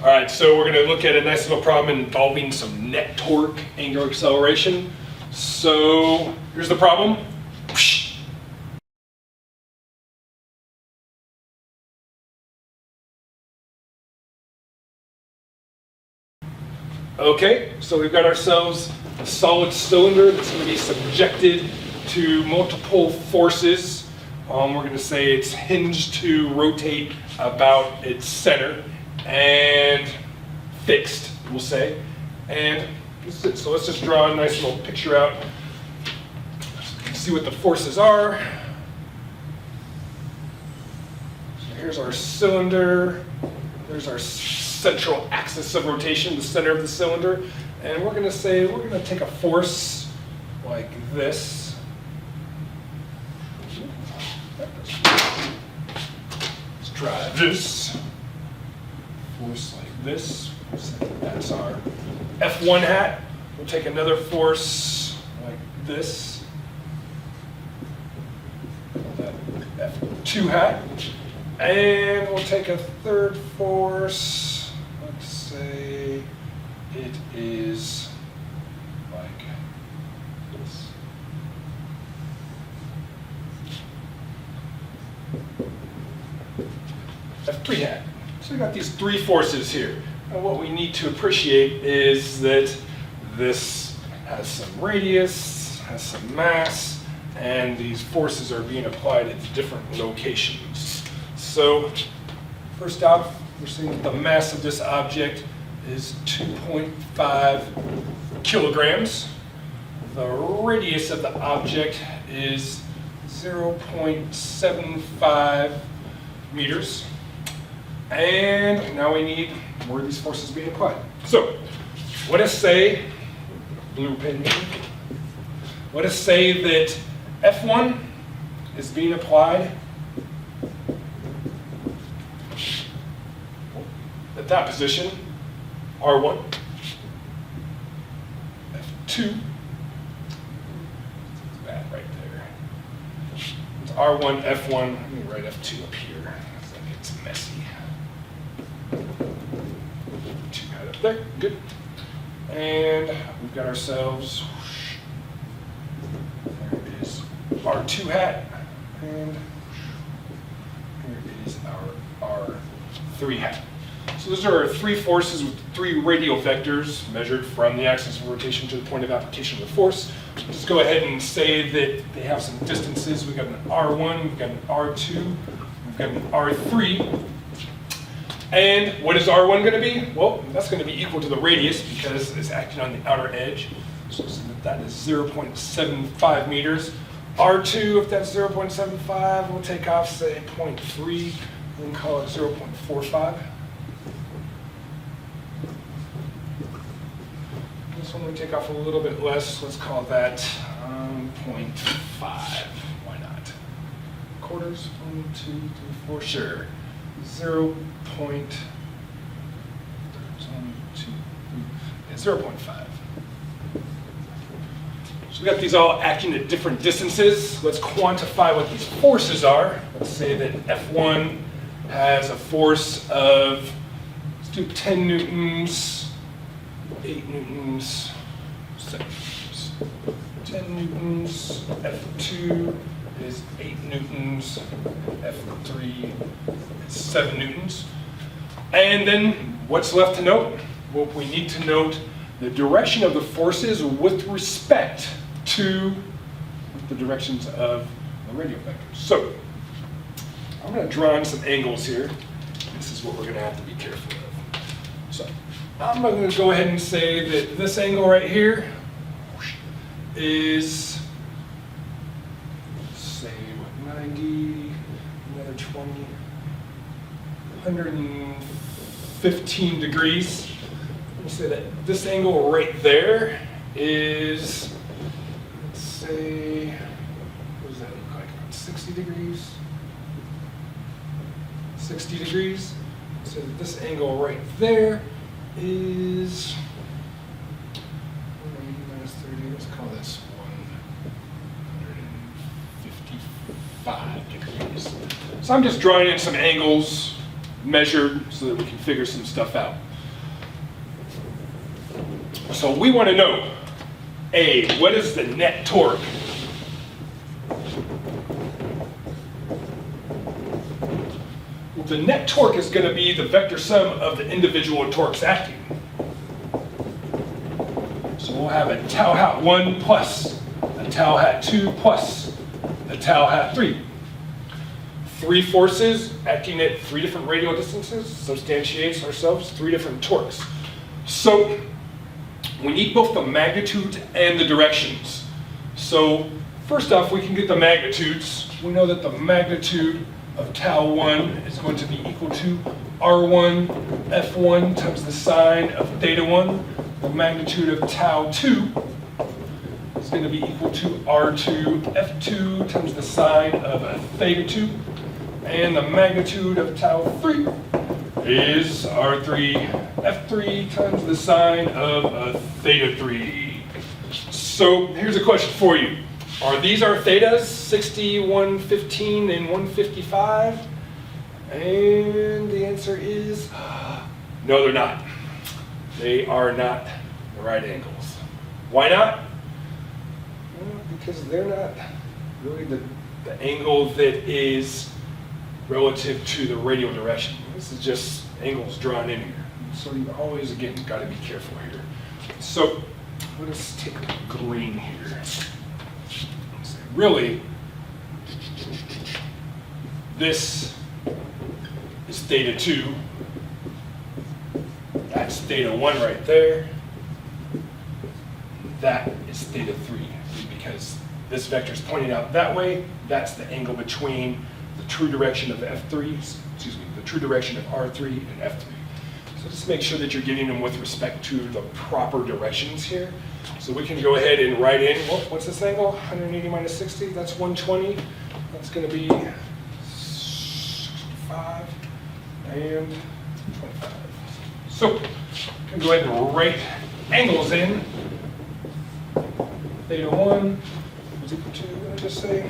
All right, so we're going to look at a nice little problem involving some net torque, angular acceleration. So here's the problem. Okay, so we've got ourselves a solid cylinder that's going to be subjected to multiple forces. We're going to say it's hinged to rotate about its center and fixed, we'll say. And this is it. So let's just draw a nice little picture out. See what the forces are. So here's our cylinder. There's our central axis of rotation, the center of the cylinder. And we're going to say we're going to take a force like this. Let's drive this. Force like this. That's our F1 hat. We'll take another force like this. That F2 hat. And we'll take a third force. Let's say it is like this. F3 hat. So we got these three forces here. And what we need to appreciate is that this has some radius, has some mass, and these forces are being applied at different locations. So first off, we're seeing that the mass of this object is 2.5 kilograms. The radius of the object is 0.75 meters. And now we need where these forces being applied. So let us say, blue pen here, let us say that F1 is being applied at that position, R1, F2, that right there. It's R1, F1, let me write F2 up here, so that gets messy. 2 hat up there, good. And we've got ourselves, there is R2 hat, and here is our R3 hat. So those are our three forces with three radial vectors measured from the axis of rotation to the point of application of the force. Just go ahead and say that they have some distances. We've got an R1, we've got an R2, we've got an R3. And what is R1 going to be? Well, that's going to be equal to the radius because it's acting on the outer edge. So that is 0.75 meters. R2, if that's 0.75, we'll take off, say, 0.3, and call it 0.45. This one we take off a little bit less. Let's call that 0.5. Why not? Quarters, 1, 2, 3, 4, sure. 0.5. So we got these all acting at different distances. Let's quantify what these forces are. Let's say that F1 has a force of, let's do 10 newtons, 8 newtons, 7 newtons. 10 newtons, F2 is 8 newtons, F3 is 7 newtons. And then what's left to note? Well, we need to note the direction of the forces with respect to the directions of the radial vectors. So I'm going to draw in some angles here. This is what we're going to have to be careful of. So I'm going to go ahead and say that this angle right here is, say, what, 90, another 20, 115 degrees. Let me say that this angle right there is, let's say, what does that look like? About 60 degrees? 60 degrees. So this angle right there is, minus 30, let's call this 155 degrees. So I'm just drawing in some angles measured so that we can figure some stuff out. So we want to know, A, what is the net torque? The net torque is going to be the vector sum of the individual torques acting. So we'll have a tau hat 1 plus a tau hat 2 plus a tau hat 3. 3 forces acting at 3 different radial distances substantiates ourselves 3 different torques. So we need both the magnitudes and the directions. So first off, we can get the magnitudes. We know that the magnitude of tau 1 is going to be equal to R1 F1 times the sine of theta 1. The magnitude of tau 2 is going to be equal to R2 F2 times the sine of theta 2. And the magnitude of tau 3 is R3 F3 times the sine of theta 3. So here's a question for you. Are these our thetas, 60, 115, and 155? And the answer is no, they're not. They are not the right angles. Why not? Well, because they're not really the angle that is relative to the radial direction. This is just angles drawn in here. So you always, again, got to be careful here. So let us take green here. Really, this is theta 2. That's theta 1 right there. That is theta 3, because this vector is pointing out that way. That's the angle between the true direction of F3, the true direction of R3 and F3. So just make sure that you're getting them with respect to the proper directions here. So we can go ahead and write in, well, what's this angle? 180 minus 60, that's 120. That's going to be 65 and 25. So we can go ahead and write angles in. Theta 1 is equal to, what did I just say?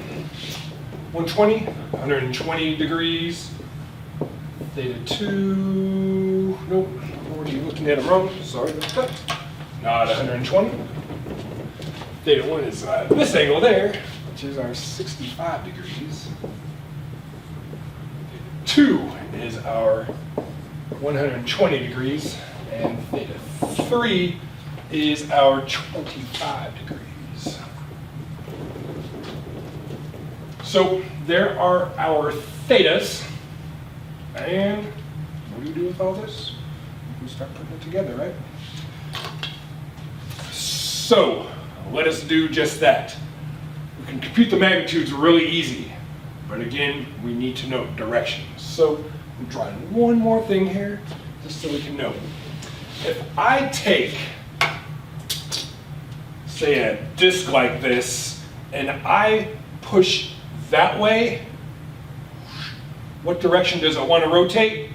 120, 120 degrees. Theta 2, nope, I'm already looking at them wrong, sorry about that. Not 120. Theta 1 is this angle there, which is our 65 degrees. Theta 2 is our 120 degrees, and theta 3 is our 25 degrees. So there are our thetas, and what do you do with all this? We start putting it together, right? So let us do just that. We can compute the magnitudes really easy, but again, we need to know directions. So I'm drawing one more thing here, just so we can know. If I take, say, a disc like this, and I push that way, what direction does it want to rotate?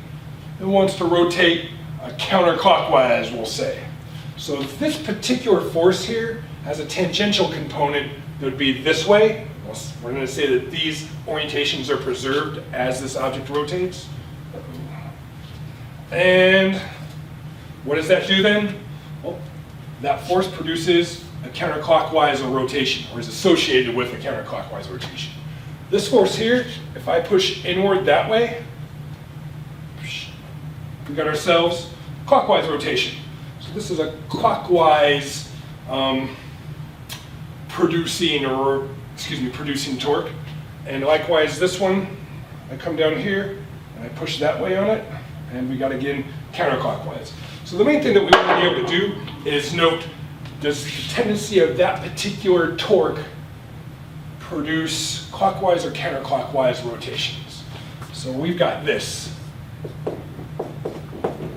It wants to rotate counterclockwise, we'll say. So if this particular force here has a tangential component that would be this way, we're going to say that these orientations are preserved as this object rotates. And what does that do then? Well, that force produces a counterclockwise rotation, or is associated with a counterclockwise rotation. This force here, if I push inward that way, we got ourselves clockwise rotation. So this is a clockwise producing torque. And likewise this one, I come down here and I push that way on it, and we got again counterclockwise. So the main thing that we want to be able to do is note, does the tendency of that particular torque produce clockwise or counterclockwise rotations? So we've got this.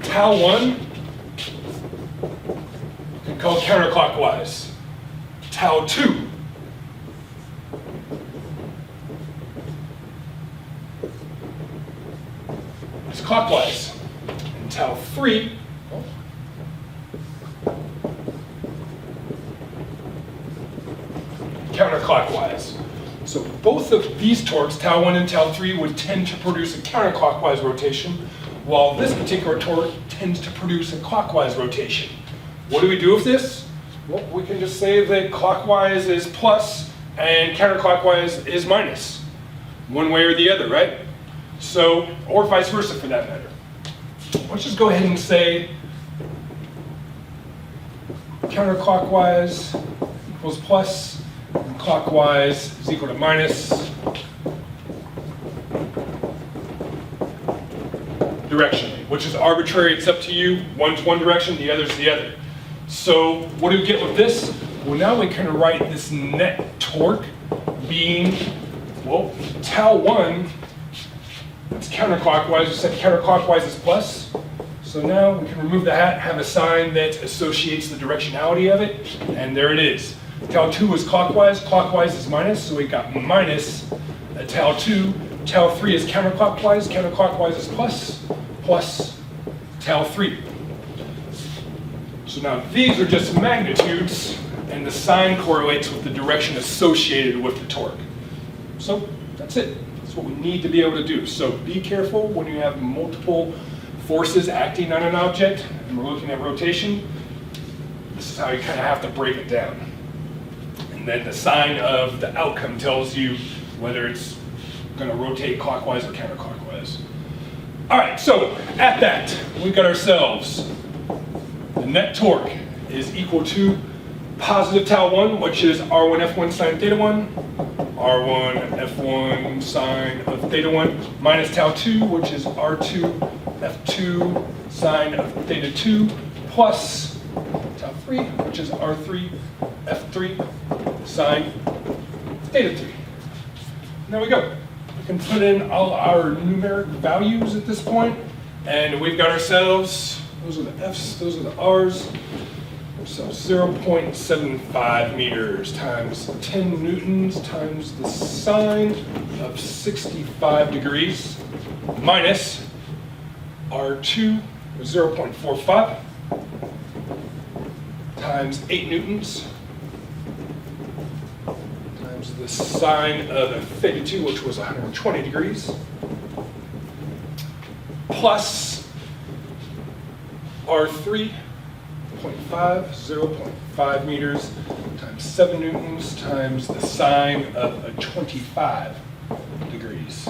Tau 1 we can call counterclockwise. Tau 2 is clockwise. And tau 3 counterclockwise. So both of these torques, tau 1 and tau 3, would tend to produce a counterclockwise rotation, while this particular torque tends to produce a clockwise rotation. what do we do with this? Well, we can just say that clockwise is plus and counterclockwise is minus. One way or the other, right? So, or vice versa for that matter. Let's just go ahead and say counterclockwise equals plus, and clockwise is equal to minus. Directionally, which is arbitrary, it's up to you. One's one direction, the other's the other. So what do we get with this? Well, now we can write this net torque being, well, tau 1, it's counterclockwise. We said counterclockwise is plus. So now we can remove the hat, have a sign that associates the directionality of it, and there it is. Tau 2 is clockwise, clockwise is minus, so we got minus a tau 2. Tau 3 is counterclockwise, counterclockwise is plus, plus tau 3. So now these are just magnitudes, and the sign correlates with the direction associated with the torque. So that's it. That's what we need to be able to do. So be careful when you have multiple forces acting on an object, and we're looking at rotation. This is how you kind of have to break it down. And then the sign of the outcome tells you whether it's going to rotate clockwise or counterclockwise. All right, so at that, we've got ourselves the net torque is equal to positive tau 1, which is R1 F1 sine theta 1, R1 F1 sine of theta 1, minus tau 2, which is R2 F2 sine of theta 2, plus tau 3, which is R3 F3 sine theta 3. There we go. We can put in all our numeric values at this point, and we've got ourselves, those are the F's, those are the R's, so 0.75 meters times 10 newtons times the sine of 65 degrees minus R2, 0.45 times 8 newtons times the sine of theta 2, which was 120 degrees, plus R3, 0.5 meters times 7 newtons times the sine of 25 degrees.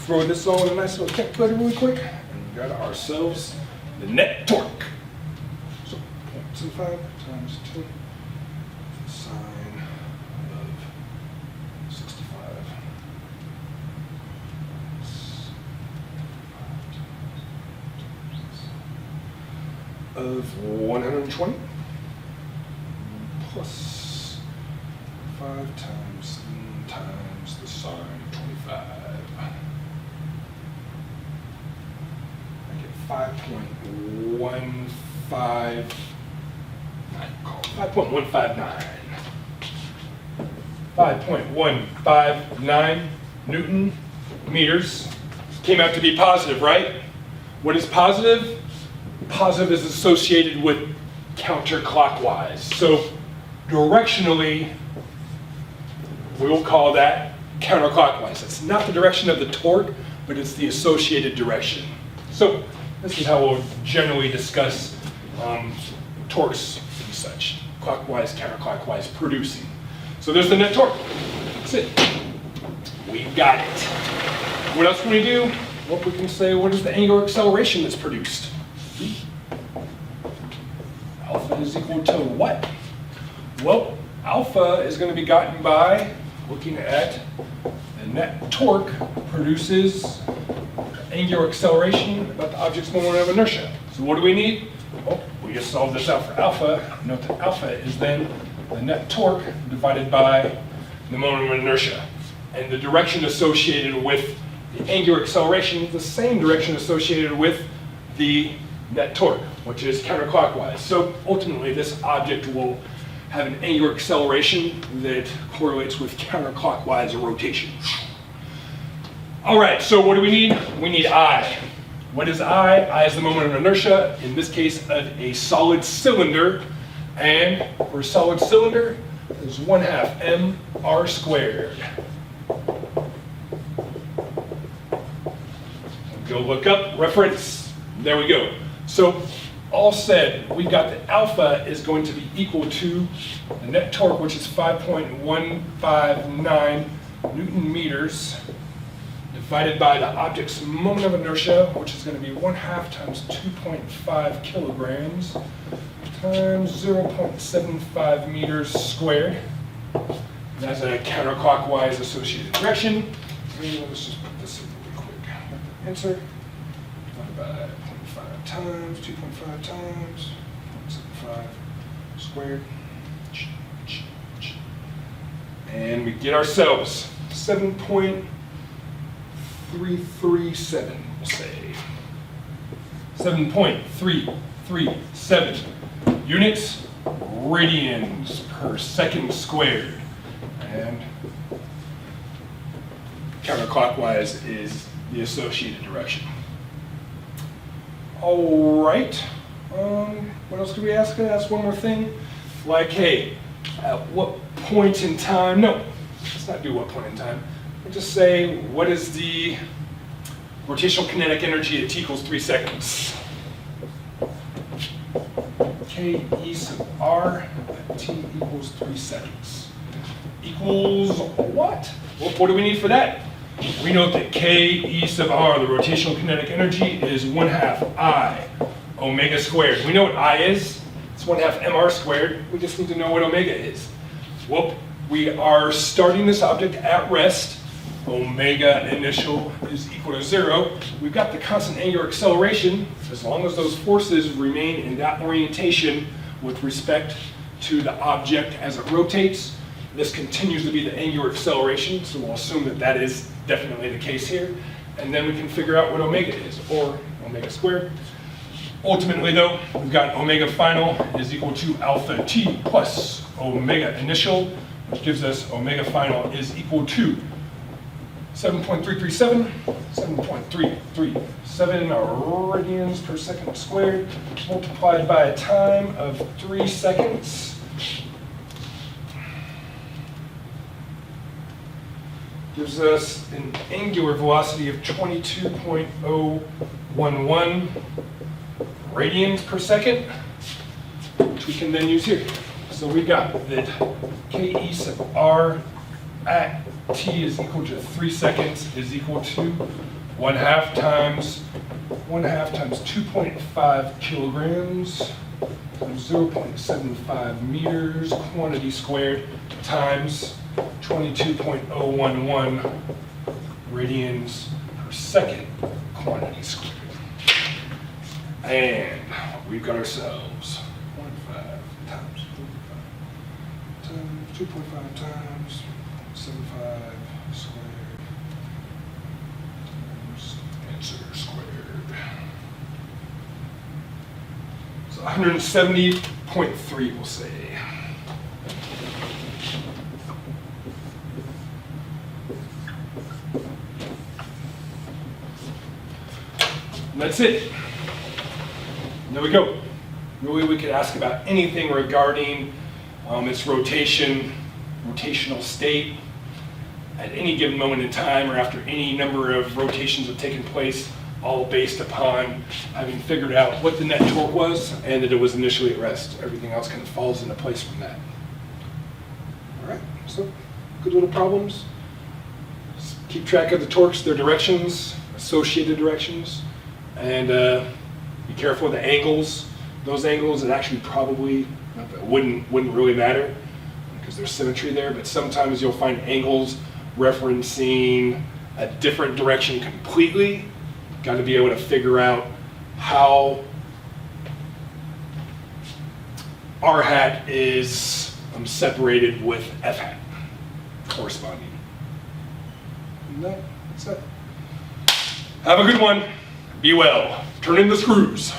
Throw this all in a nice little calculator really quick, and we got ourselves the net torque. So 0.25 times 2 sine of 65. Of 120 plus 5 times the sine of 25. I get 5.159. 5.159 Newton meters. Came out to be positive, right? What is positive? Positive is associated with counterclockwise. So directionally, we will call that counterclockwise. It's not the direction of the torque, but it's the associated direction. So this is how we'll generally discuss torques and such. Clockwise, counterclockwise, producing. So there's the net torque. That's it. We got it. What else can we do? Well, we can say, what is the angular acceleration that's produced? Alpha is equal to what? Well, alpha is going to be gotten by looking at the net torque produces angular acceleration about the object's moment of inertia. So what do we need? Well, we just solved this out for alpha. Note that alpha is then the net torque divided by the moment of inertia. And the direction associated with the angular acceleration is the same direction associated with the net torque, which is counterclockwise. So ultimately, this object will have an angular acceleration that correlates with counterclockwise rotation. All right, so what do we need? We need I. What is I? I is the moment of inertia, in this case, of a solid cylinder. And for a solid cylinder, is 1/2 mr squared. Go look up reference. There we go. So all said, we've got that alpha is going to be equal to the net torque, which is 5.159 Newton meters, divided by the object's moment of inertia, which is going to be 1/2 times 2.5 kilograms times 0.75 meters squared. That's a counterclockwise associated direction. And let's just put this in really quick. Answer, divided by 0.5 times 2.5 times 0.75 squared. And we get ourselves 7.337, we'll say. 7.337 units radians per second squared. And counterclockwise is the associated direction. All right. What else could we ask? Ask one more thing. Like, hey, at what point in time? No, let's not do what point in time. We'll just say, what is the rotational kinetic energy at t equals 3 seconds? K E sub r at t equals 3 seconds. Equals what? Well, what do we need for that? We know that K E sub r, the rotational kinetic energy, is 1/2 I omega squared. We know what I is. It's 1/2 mr squared. We just need to know what omega is. Well, we are starting this object at rest. Omega initial is equal to 0. We've got the constant angular acceleration. As long as those forces remain in that orientation with respect to the object as it rotates, this continues to be the angular acceleration, so we'll assume that that is definitely the case here. And then we can figure out what omega is, or omega squared. Ultimately though, we've got omega final is equal to alpha t plus omega initial, which gives us omega final is equal to 7.337 radians per second squared, multiplied by a time of 3 seconds. Gives us an angular velocity of 22.011 radians per second, which we can then use here. So we got that K E sub r at t is equal to 3 seconds is equal to 1/2 times 2.5 kilograms times 0.75 meters quantity squared times 22.011 radians per second quantity squared. And we've got ourselves 1/5 times 2.5 times 75 squared times answer squared. So 170.3, we'll say. And that's it. There we go. Really, we could ask about anything regarding its rotational state at any given moment in time, or after any number of rotations have taken place, all based upon having figured out what the net torque was and that it was initially at rest. Everything else kind of falls into place from that. All right, so good little problems. Just keep track of the torques, their directions, associated directions, and be careful of the angles. Those angles, it actually probably wouldn't really matter because there's symmetry there, but sometimes you'll find angles referencing a different direction completely. Got to be able to figure out how r hat is separated with f hat corresponding. And that's it. Have a good one. Be well. Turn in the screws.